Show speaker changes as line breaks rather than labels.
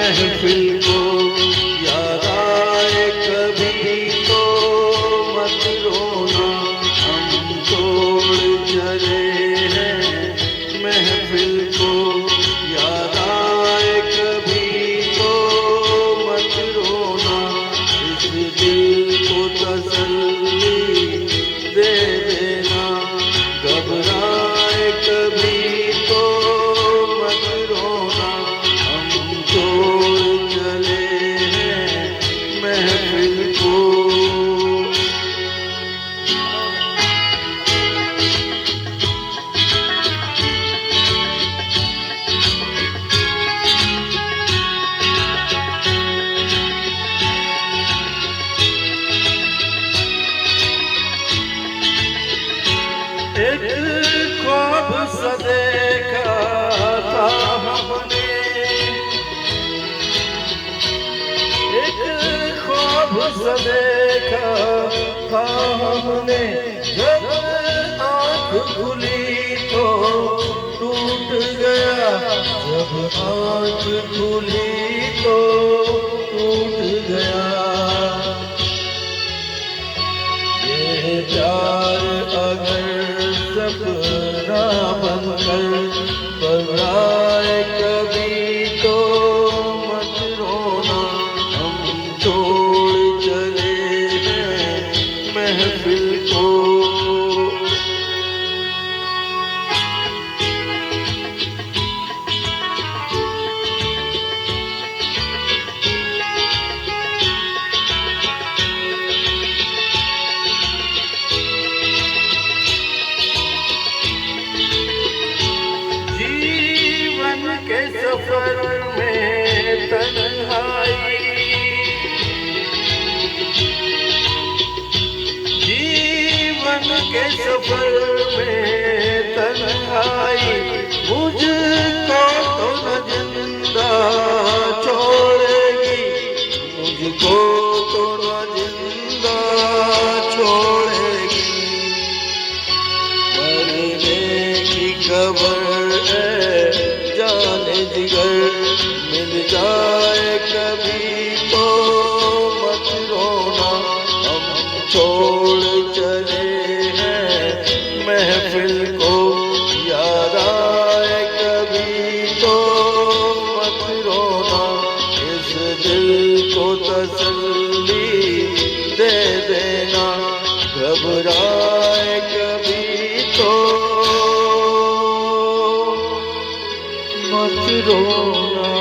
महफिल को याद आए कभी तो मत रोना, हम तोड़ चले हैं महफिल को याद आए कभी तो मत रोना, इस दिल को तसल्ली दे देना, घबराए कभी तो मत रोना, हम तोड़ चले हैं महफिल को। एक ख्वाब सा देखा था हमने, एक ख्वाब सा देखा था हमने, जब आँख खुली तो टूट गया, जब आँख खुली तो टूट गया। ये प्यार अगर सपना बनकर पराए कभी तो मत रोना, हम तोड़ चले हैं महफिल को। के सफर में तन्हाई, जीवन के सफर में तन्हाई, मुझको तो न जिंदा छोड़ेगी, मुझको तो न जिंदा छोड़ेगी, मरने की खबर जाने जिगर मिल जाए कभी तो मत रोना, हम छोड़ चले हैं महफिल को याद आए कभी तो मत रोना, इस दिल को तसल्ली दे देना, घबराए कभी तो मत रोना।